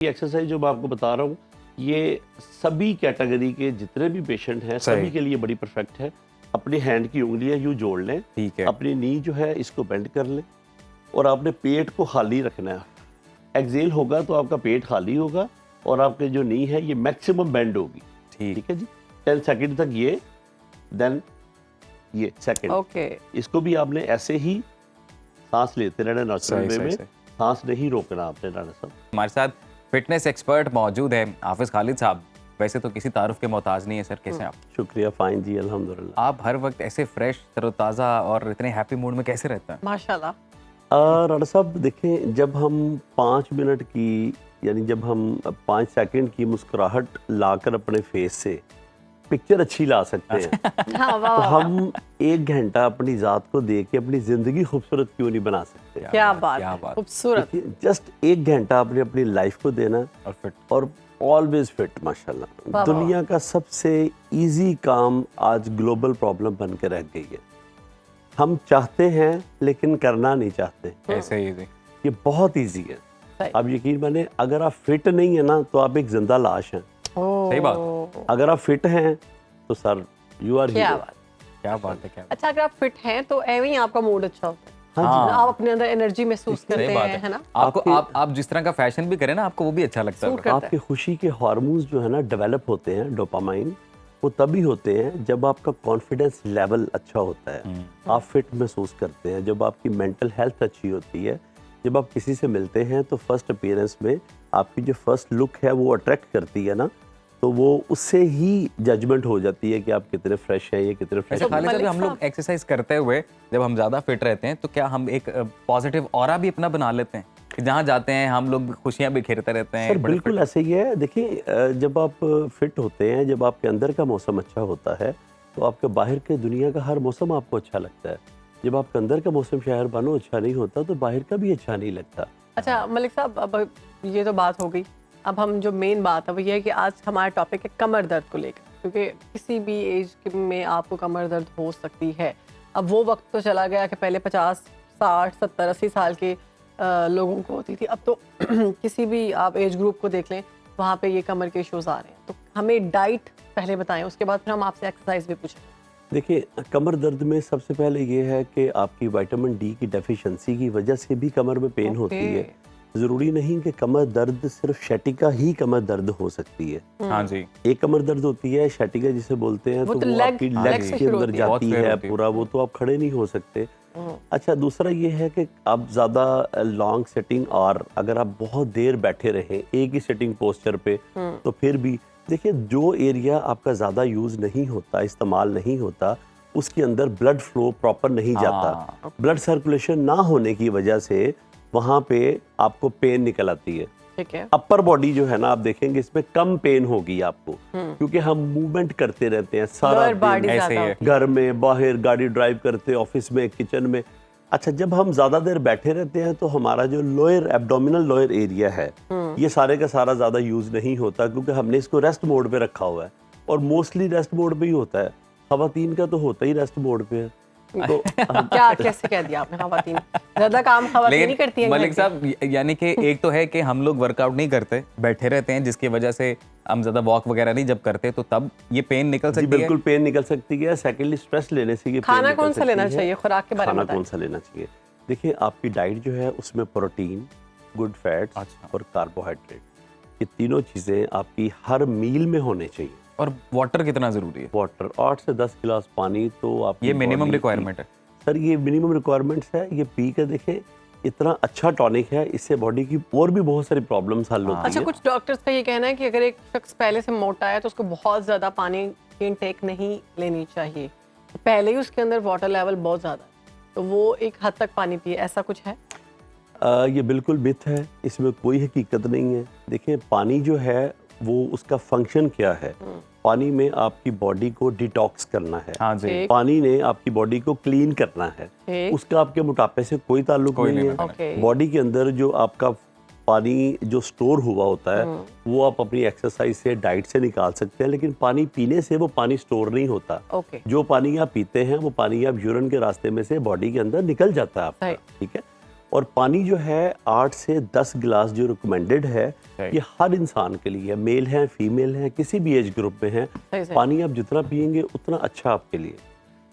ये एक्सरसाइज जो मैं आपको बता रहा हूँ ये सभी कैटेगरी के जितने भी पेशेंट हैं सभी के लिए बड़ी परफेक्ट है। अपने हैंड की उंगलियां यूं जोड़ लें, ठीक है। अपनी नी जो है इसको बेंड कर लें और आपने पेट को खाली रखना है। एक्सेल होगा तो आपका पेट खाली होगा और आपके जो नी है ये मैक्सिमम बेंड होगी। ठीक है जी। 10 सेकंड तक ये, देन ये सेकंड। ओके। इसको भी आपने ऐसे ही सांस लेते रहना, नेचुरल वे में सांस नहीं रोकना आपने राणा साहब। हमारे साथ फिटनेस एक्सपर्ट मौजूद है हाफिज खालिद साहब। वैसे तो किसी तारुफ के मोहताज नहीं है सर, कैसे आप? शुक्रिया, फाइन जी, अल्हम्दुलिल्लाह। आप हर वक्त ऐसे फ्रेश तरोताज़ा और इतने हैप्पी मूड में कैसे रहते हैं? माशाल्लाह। राणा साहब देखें, जब हम 5 मिनट की यानी जब हम 5 सेकंड की मुस्कुराहट लाकर अपने फेस से पिक्चर अच्छी ला सकते हैं हाँ, वाह, तो वाह, हम 1 घंटा अपनी ज़ात को दे के अपनी ज़िंदगी खूबसूरत क्यों नहीं बना सकते? क्या बात, खूबसूरत। जस्ट 1 घंटा आपने अपनी लाइफ को देना और फिट और ऑलवेज फिट। माशाल्लाह, दुनिया का सबसे इजी काम आज ग्लोबल प्रॉब्लम बन के रह गई है। हम चाहते हैं लेकिन करना नहीं चाहते। ऐसे इजी, ये बहुत इजी है। आप यकीन माने, अगर आप फिट नहीं है ना तो आप एक जिंदा लाश हैं। सही बात। अगर आप फिट हैं तो सर यू आर क्या हीरो। बात, क्या बात है, क्या अच्छा अगर आप फिट हैं तो एवं ही आपका मूड अच्छा होता है। हाँ जी। आप अपने अंदर एनर्जी महसूस करते हैं, है ना? आपको आप जिस तरह का फैशन भी करें ना आपको वो भी अच्छा लगता है। आपके खुशी के हार्मोन्स जो है ना डेवलप होते हैं, डोपामाइन, वो तभी होते हैं जब आपका कॉन्फिडेंस लेवल अच्छा होता है, आप फिट महसूस करते हैं, जब आपकी मेंटल हेल्थ अच्छी होती है, जब आप किसी से मिलते हैं तो फर्स्ट अपीयरेंस में आपकी जो फर्स्ट लुक है वो अट्रैक्ट करती है ना, तो वो उससे ही जजमेंट हो जाती है कि आप कितने फ्रेश हैं, ये कितने फ्रेश खाली जब हम लोग एक्सरसाइज करते हुए जब हम ज्यादा फिट रहते हैं तो क्या हम एक पॉजिटिव ऑरा भी अपना बना लेते हैं कि जहाँ जाते हैं हम लोग खुशियां बिखेरते रहते हैं? सर बिल्कुल ऐसे ही है। देखिए, जब आप फिट होते हैं, जब आपके अंदर का मौसम अच्छा होता है तो आपके बाहर के दुनिया का हर मौसम आपको अच्छा लगता है। जब आपके अंदर का मौसम शहर बानो अच्छा नहीं होता तो बाहर का भी अच्छा नहीं लगता। अच्छा मलिक साहब, अब ये तो बात हो गई, अब हम जो मेन बात है वो ये है कि आज हमारा टॉपिक है कमर दर्द को लेकर, क्योंकि किसी भी एज में आपको कमर दर्द हो सकती है। अब वो वक्त तो चला गया कि पहले 50, 60, 70, 80 साल के लोगों को होती थी। अब तो किसी भी आप एज ग्रुप को देख लें वहाँ पे ये कमर के इश्यूज आ रहे हैं। तो हमें डाइट पहले बताएं, उसके बाद फिर हम आपसे एक्सरसाइज भी पूछें। देखिए, कमर दर्द में सबसे पहले ये है कि आपकी विटामिन डी की डेफिशिएंसी की वजह से भी कमर में पेन होती है। जरूरी नहीं कि कमर दर्द सिर्फ शैटिका ही कमर दर्द हो सकती है। हाँ जी। एक कमर दर्द होती है शैटिका जिसे बोलते हैं, तो वो आपकी लेग्स के अंदर जाती है पूरा, वो तो आप खड़े नहीं हो सकते। अच्छा, दूसरा ये है कि आप ज़्यादा लॉन्ग सिटिंग, और अगर आप बहुत देर बैठे रहें एक ही सिटिंग पोस्चर पे तो फिर भी देखिए, जो एरिया आपका ज़्यादा यूज़ नहीं होता, इस्तेमाल नहीं होता, उसके अंदर ब्लड फ्लो प्रॉपर नहीं जाता। ब्लड सर्कुलेशन ना होने की वजह से वहाँ पे आपको पेन निकल आती है। ठीक है। अपर बॉडी जो है ना, आप देखेंगे इसमें कम पेन होगी आपको, क्योंकि हम मूवमेंट करते रहते हैं सारा दिन, ऐसे ही है। घर में, बाहर, गाड़ी ड्राइव करते, ऑफिस में, किचन में। अच्छा, जब हम ज्यादा देर बैठे रहते हैं तो हमारा जो लोअर एब्डोमिनल लोअर एरिया है ये सारे का सारा ज्यादा यूज नहीं होता, क्योंकि हमने इसको रेस्ट मोड पे रखा हुआ है, और मोस्टली रेस्ट मोड पे ही होता है। खवातीन का तो होता ही रेस्ट मोड पे है। तो क्या कैसे कह दिया आपने? खवातीन ज्यादा काम खवातीन नहीं करती हैं। मलिक साहब, यानी कि एक तो है कि हम लोग वर्कआउट नहीं करते, बैठे रहते हैं, जिसकी वजह से हम ज्यादा वॉक वगैरह नहीं जब करते तो तब ये पेन निकल सकती है। बिल्कुल पेन निकल सकती है। सेकेंडली स्ट्रेस लेने से ये खाना कौन सा लेना चाहिए, खुराक के बारे में खाना कौन सा लेना चाहिए? देखिए, आपकी डाइट जो है उसमें प्रोटीन, गुड फैट्स और कार्बोहाइड्रेट, ये तीनों चीजें आपकी हर मील में होने चाहिए। और वाटर कितना जरूरी है? वाटर 8 से 10 गिलास पानी तो आप, ये मिनिमम रिक्वायरमेंट है सर, ये मिनिमम रिक्वायरमेंट्स है। ये पी के देखें, इतना अच्छा टॉनिक है, इससे बॉडी की और भी बहुत सारी प्रॉब्लम्स हल होती है। अच्छा, कुछ डॉक्टर्स का ये कहना है कि अगर एक शख्स पहले से मोटा है तो उसको बहुत ज्यादा पानी की इनटेक नहीं लेनी चाहिए, पहले ही उसके अंदर वाटर लेवल बहुत ज्यादा है तो वो एक हद तक पानी पिए, ऐसा कुछ है? ये बिल्कुल मिथ है, इसमें कोई हकीकत नहीं है। देखिए, पानी जो है वो उसका फंक्शन क्या है? पानी में आपकी बॉडी को डिटॉक्स करना है। हाँ जी। पानी ने आपकी बॉडी को क्लीन करना है। उसका आपके मोटापे से कोई ताल्लुक नहीं है। बॉडी के अंदर जो आपका पानी जो स्टोर हुआ होता है वो आप अपनी एक्सरसाइज से, डाइट से निकाल सकते हैं, लेकिन पानी पीने से वो पानी स्टोर नहीं होता। जो पानी आप पीते हैं वो पानी आप यूरिन के रास्ते में से बॉडी के अंदर निकल जाता है आपका, ठीक है। और पानी जो है 8 से 10 गिलास जो रिकमेंडेड है सही। ये हर इंसान के लिए है, मेल है फीमेल है किसी भी एज ग्रुप में है। सही। पानी आप जितना पियेंगे उतना अच्छा आपके लिए।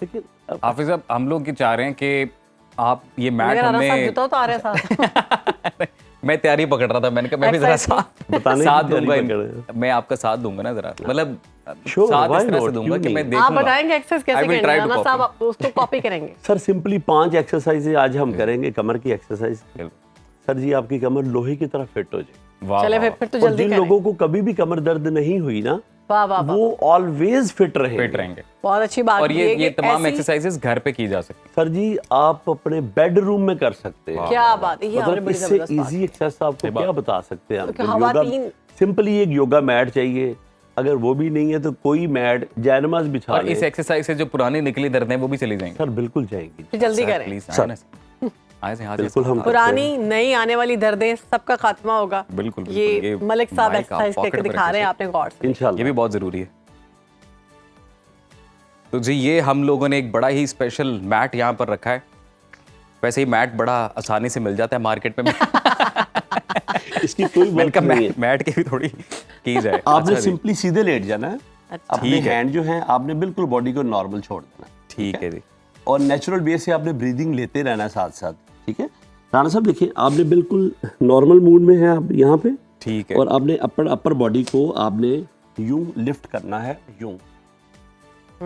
लेकिन हाफिज साहब हम लोग ये चाह रहे हैं कि आप ये मैट मगर राना साहब हमें जूता तो आ रहा है साथ। मैं तैयारी पकड़ रहा था, मैंने कहा मैं भी जरा साथ बताने की साथ तैयारी दूंगा पकड़ रहे हैं। मैं आपका साथ दूंगा ना जरा, मतलब Sure, साथ why इस तरह से not? दूंगा क्यों कि मैं नहीं? देखूंगा। आप बताएंगे एक्सरसाइज I कैसे will करनी try है, to राना copy. साहब आप उसको कॉपी करेंगे। सर सिंपली 5 एक्सरसाइजेज आज हम करेंगे कमर की एक्सरसाइज। सर जी आपकी कमर लोहे की तरह फिट हो जाए। वाह, चले वाह, फिर तो और जल्दी जिन करें। लोगों को कभी भी कमर दर्द नहीं हुई ना वाह वाह वाह, वो ऑलवेज फिट रहेंगे। फिट रहेंगे। बहुत अच्छी बात और ये कि तमाम ऐसी- एक्सरसाइजेस घर पे की जा सकती सर जी आप अपने बेडरूम में कर सकते हैं। क्या बात है, ये आपने मतलब बड़ी इससे जबरदस्त बात इजी एक्सरसाइज आपको क्या बता सकते हैं हम। क्योंकि खवातीन- सिंपली एक योगा मैट चाहिए, अगर वो भी नहीं है तो कोई मैट जैनमाज बिछा और लें। इस एक्सरसाइज से जो पुरानी निकली दर्दें वो भी चली जाएंगी। सर बिल्कुल जाएंगी। फिर जल्दी सर, करें। Please sir. आए ना आए से हाथ बिल्कुल हम पुरानी नई आने वाली दर्दें सबका खात्मा होगा। बिल्कुल, बिल्कुल, ये ये मलिक साहब माइक आप एक्सरसाइज पॉकेट करके में दिखा रहे हैं, रखिए। आपने गौर से। ये इंशाल्लाह। भी बहुत जरूरी है। तो जी ये हम लोगों ने एक बड़ा ही स्पेशल मैट यहाँ पर रखा है। वैसे ही मैट बड़ा आसानी से मिल जाता है मार्केट में। इसकी कोई वर्क नहीं है। मैट की भी थोड़ी की जाए। आपने अच्छा जी, सिंपली सीधे लेट जाना है। अच्छा। अपने ठीक है। हैंड जो है आपने बिल्कुल बॉडी को नॉर्मल छोड़ देना है। ठीक है जी। और नेचुरल बेस से आपने ब्रीदिंग लेते रहना है साथ साथ। ठीक है राणा साहब देखिए आपने बिल्कुल नॉर्मल मूड में है आप यहाँ पे। ठीक है। और आपने अपर बॉडी को आपने यूं लिफ्ट करना है, यूं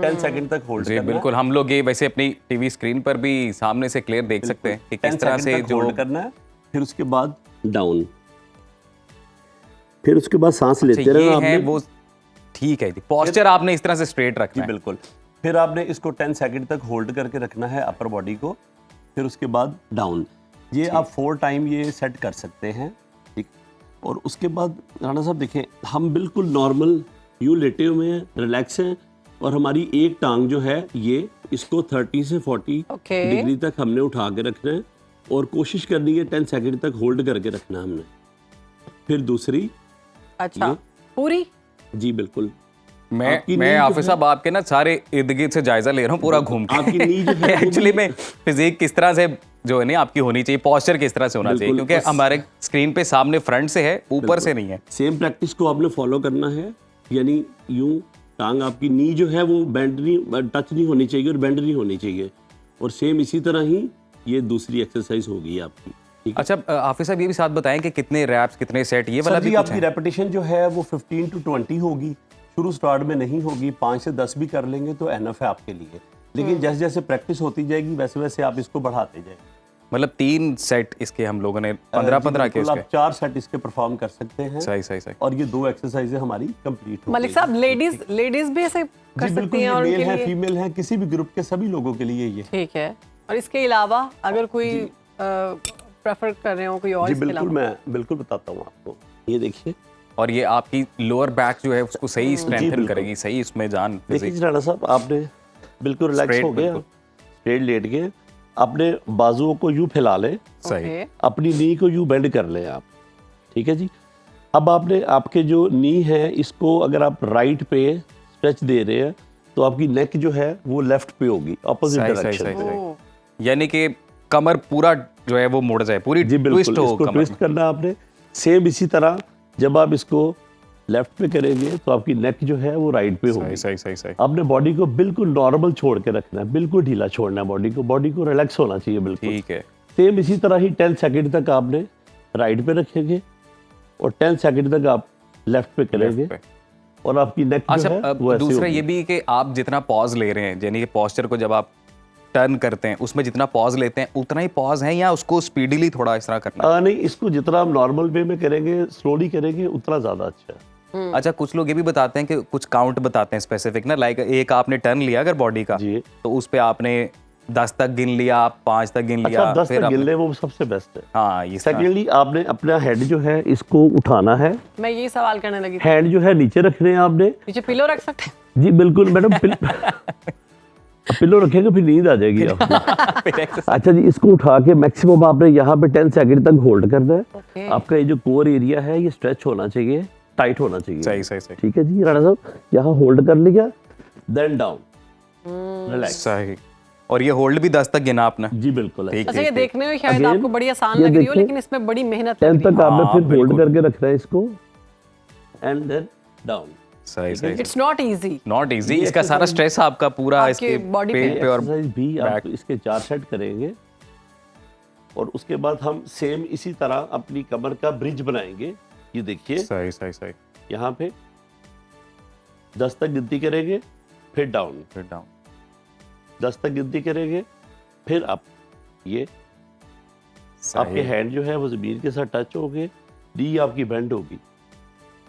10 सेकंड तक होल्ड जी करना है। बिल्कुल, हम लोग ये वैसे अपनी टीवी स्क्रीन पर भी सामने से क्लियर देख सकते हैं कि 10 किस तरह सेकंड से तक जो होल्ड करना है, फिर उसके बाद डाउन, फिर उसके बाद सांस लेते अच्छा, ये रहना है आपने। वो ठीक है जी। पोस्चर आपने इस तरह से स्ट्रेट जी रखना है। बिल्कुल। फिर आपने इसको 10 सेकंड तक होल्ड करके रखना है अपर बॉडी को, फिर उसके बाद डाउन। ये आप 4 टाइम ये सेट कर सकते हैं। ठीक। और उसके बाद राणा साहब देखें हम बिल्कुल नॉर्मल यूँ लेटे हुए हैं, रिलैक्स हैं, और हमारी एक टांग जो है ये इसको 30 से 40 ओके। डिग्री तक हमने उठा के रखना है और कोशिश करनी है 10 सेकंड तक होल्ड करके रखना है हमने। फिर दूसरी। अच्छा ये- पूरी जी बिल्कुल। मैं आपकी नी जो हाफिज है- साहब आपके ना सारे इर्द गिर्द से जायजा ले रहा हूँ पूरा घूम के। आपकी नी जो है वो एक्चुअली भी- में फिजिक किस तरह से जो है ना आपकी होनी चाहिए, पोस्चर किस तरह से होना चाहिए, बिल्कुल, क्योंकि बस- हमारे स्क्रीन पे सामने फ्रंट से है, ऊपर से नहीं है। सेम प्रैक्टिस को आपने फॉलो करना है, यानी यूं टांग आपकी नी जो है वो बेंड नहीं, टच नहीं होनी चाहिए और बेंड नहीं होनी चाहिए। और सेम इसी तरह ही ये दूसरी एक्सरसाइज होगी आपकी। ठीक है? अच्छा हाफिज साहब ये भी साथ बताएं कि कितने रैप्स कितने सेट ये वाला सर भी जी कुछ आपकी है? रेपिटेशन जो है वो 15 to 20 होगी। शुरू स्टार्ट में नहीं होगी, 5 से 10 भी कर लेंगे तो एनफ है आपके लिए। लेकिन जैसे जैसे प्रैक्टिस होती जाएगी वैसे वैसे आप इसको बढ़ाते जाएंगे। मतलब 3 सेट इसके हम लोगों ने 15-15 के बिल्कुल, उसके। आप 4 सेट इसके परफॉर्म कर सकते हैं। सही सही सही। और ये 2 एक्सरसाइजें हमारी कंप्लीट हो मलिक गई। साहब लेडीज भी ऐसे कर जी सकती बिल्कुल, हैं ये और मेल उनके है लिए फीमेल है किसी भी ग्रुप के सभी लोगों के लिए ये। ठीक है। और इसके अलावा अगर कोई प्रेफर कर रहे हो कोई और जी इसके बिल्कुल, अलावा मैं बिल्कुल बताता हूँ आपको। ये देखिए और ये आपकी लोअर बैक जो है उसको सही स्ट्रेंथन बिल्कुल। करेगी, सही इसमें जान देखिए फिजिक। जी राणा साहब आपने बिल्कुल रिलैक्स Straight हो गए, बिल्कुल। स्ट्रेट लेट गए, अपने बाजुओं को यूं फैला लें, सही। ओके। अपनी नी को यूं बेंड कर लें आप। ठीक है जी। अब आपने आपके जो नी है इसको अगर आप राइट पे स्ट्रेच दे रहे हैं तो आपकी नेक जो है वो लेफ्ट पे होगी, अपोजिट सही, सही, डायरेक्शन सही, में। सही। ओह, यानी कि कमर पूरा जो है वो मुड़ जाए, पूरी जी ट्विस्ट बिल्कुल, हो इसको कमर ट्विस्ट में। करना आपने। सेम इसी तरह जब आप इसको लेफ्ट पे करेंगे तो आपकी नेक जो है वो राइट पे होगी। सही सही सही सही। आपने बॉडी को बिल्कुल नॉर्मल छोड़ के रखना है, बिल्कुल ढीला छोड़ना है बॉडी को रिलैक्स होना चाहिए बिल्कुल। ठीक है। सेम इसी तरह ही 10 सेकंड तक आपने राइट पे रखेंगे और 10 सेकंड तक आप लेफ्ट पे करेंगे पे। और आपकी नेक जो अच्छा है अब वो ऐसे दूसरा होगी। ये भी कि आप जितना पॉज ले रहे हैं, यानी कि पोस्चर को जब आप टर्न करते हैं उसमें जितना पॉज लेते हैं उतना ही पॉज है या उसको स्पीडीली थोड़ा इस तरह करना है? नहीं, इसको जितना आप नॉर्मल वे में करेंगे, स्लोली करेंगे, उतना ज्यादा अच्छा है। अच्छा कुछ लोग ये भी बताते हैं कि कुछ काउंट बताते हैं स्पेसिफिक ना, लाइक एक आपने टर्न लिया अगर बॉडी का जी। तो उस पे आपने 10 तक गिन लिया, आप 5 तक गिन लिया, अच्छा, 10 तक आपने- गिन ले वो सबसे बेस्ट है। हाँ ये तरह। सेकेंडली आपने अपना हेड जो है इसको उठाना है, मैं यही सवाल करने लगी थी। हैंड जो है नीचे रखने हैं आपने। पीछे पिलो रख सकते हैं? जी बिल्कुल मैडम, पिलो रखेंगे फिर नींद आ जाएगी आपको। फिर exercise- अच्छा जी, इसको उठा के मैक्सिमम आपने यहाँ पे 10 सेकंड तक होल्ड करना है। ओके। आपका ये जो कोर एरिया है ये स्ट्रेच होना चाहिए, टाइट होना चाहिए। सही सही सही ठीक है जी राणा साहब, यहाँ होल्ड कर लिया, देन डाउन, रिलैक्स। सही। और ये होल्ड भी 10 तक गिना आपने। जी बिल्कुल। ठीक, अच्छा, ये ठीक, देखने में शायद Again, आपको बड़ी आसान ये लग रही हो, देखिए, लेकिन इसमें बड़ी मेहनत 10 लगती तक है। आपने फिर होल्ड बिल्कुल। करके रखना है इसको एंड देन डाउन। सही सही। It's not easy. Not easy, ये इसका सारा exercise- स्ट्रेस आपका पूरा आपके इसके body पे पेट पे और एक्सरसाइज भी आप back। इसके 4 सेट करेंगे और उसके बाद हम सेम इसी तरह अपनी कमर का ब्रिज बनाएंगे। ये देखिए सही सही सही। यहाँ पे 10 तक गिनती करेंगे, फिर डाउन, फिर डाउन, 10 तक गिनती करेंगे, फिर अप। ये आपके हैंड जो है वो जमीन के साथ टच होंगे, डी आपकी बेंड होगी,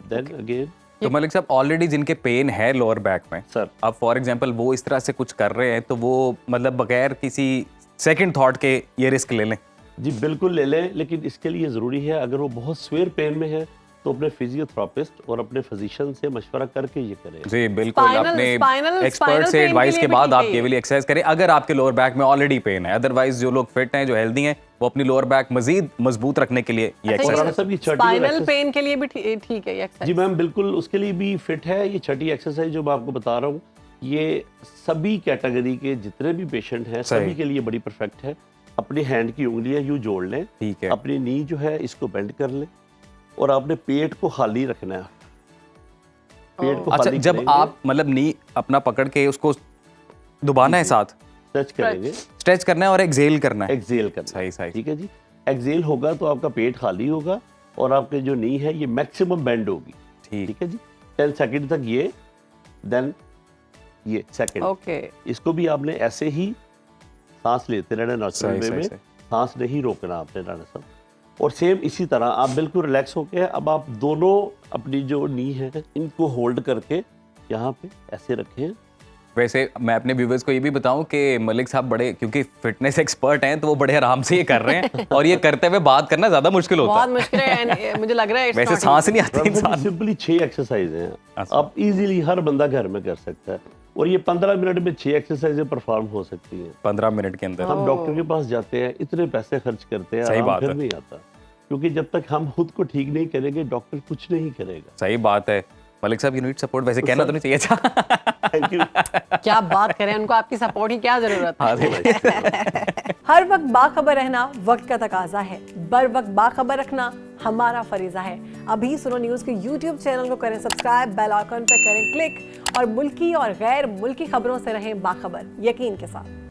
देन अगेन। तो मलिक साहब ऑलरेडी जिनके पेन है लोअर बैक में सर, अब फॉर एग्जांपल वो इस तरह से कुछ कर रहे हैं तो वो मतलब बगैर किसी सेकंड थॉट के ये रिस्क ले लें? जी बिल्कुल ले लें, लेकिन इसके लिए ज़रूरी है अगर वो बहुत स्वेयर पेन में है तो अपने फिजियोथेरापिस्ट और अपने फिजिशियन से मशवरा करके ये करें। जी बिल्कुल, अपने एक्सपर्ट से pain एडवाइस के के लिए बाद भी आप ठीक ये है। वाली एक्सरसाइज करें अगर आपके लोअर बैक में ऑलरेडी पेन है। अदरवाइज जो लोग फिट हैं, जो हेल्दी हैं, वो अपनी लोअर बैक मजीद मजबूत रखने के लिए ये और राणा साहब, ये छठी स्पाइनल exercise- पेन के लिए भी ठीक है ये जी एक्सरसाइज। मैम बिल्कुल उसके लिए भी फिट है। ये छठी एक्सरसाइज जो मैं आपको बता रहा हूँ, ये सभी कैटेगरी के जितने भी पेशेंट हैं सही। सभी के लिए बड़ी परफेक्ट है। अपनी हैंड की उंगलियां यूं जोड़ लें, ठीक है। अपनी नी जो है इसको बेंड कर लें और आपने पेट को खाली रखना है। पेट को अच्छा, खाली जब करेंगे, आप मतलब नी अपना पकड़ के उसको दबाना है, साथ स्ट्रेच करेंगे, स्ट्रेच करना है और एक्सेल करना है। एक्सेल करना सही सही। ठीक है जी। एक्सेल होगा तो आपका पेट खाली होगा और आपके जो नी है ये मैक्सिमम बेंड होगी। ठीक। ठीक है जी। 10 सेकंड तक ये, देन ये सेकंड। ओके, इसको भी आपने ऐसे ही सांस लेते रहना नेचुरल सही, वे सही, में, सही। सांस नहीं रोकना आपने राणा साहब। और सेम इसी तरह आप बिल्कुल रिलैक्स होके अब आप दोनों अपनी जो नी है इनको होल्ड करके यहाँ पे ऐसे रखें। वैसे मैं अपने व्यूवर्स को ये भी बताऊं कि मलिक साहब बड़े, क्योंकि फिटनेस एक्सपर्ट हैं, तो वो बड़े आराम से ये कर रहे हैं और ये करते हुए बात करना ज्यादा मुश्किल होता बहुत है। मुश्किल है and मुझे लग रहा है वैसे सांस नहीं आती इंसान। सिंपली 6 एक्सरसाइज हैं, अच्छा। आप इजीली हर बंदा घर में कर सकता है और ये 15 मिनट में 6 एक्सरसाइजें परफॉर्म हो सकती हैं। 15 मिनट के अंदर। हम डॉक्टर के पास जाते हैं, इतने पैसे खर्च करते हैं, सही आराम बात फिर है। नहीं आता, क्योंकि जब तक हम खुद को ठीक नहीं करेंगे डॉक्टर कुछ नहीं करेगा। सही बात है। मलिक साहब, यू नीड सपोर्ट। वैसे कहना तो नहीं चाहिए था। Thank you. क्या बात करें, उनको आपकी सपोर्ट की क्या जरूरत है। हाँ जी भाई। हर वक्त बाखबर रहना वक्त का तकाजा है, बर वक्त बाखबर रखना हमारा फरीजा है। अभी सुनो न्यूज़ के YouTube चैनल को करें सब्सक्राइब, बेल आइकन पर करें क्लिक और मुल्की और गैर मुल्की खबरों से रहें बाखबर, यकीन के साथ।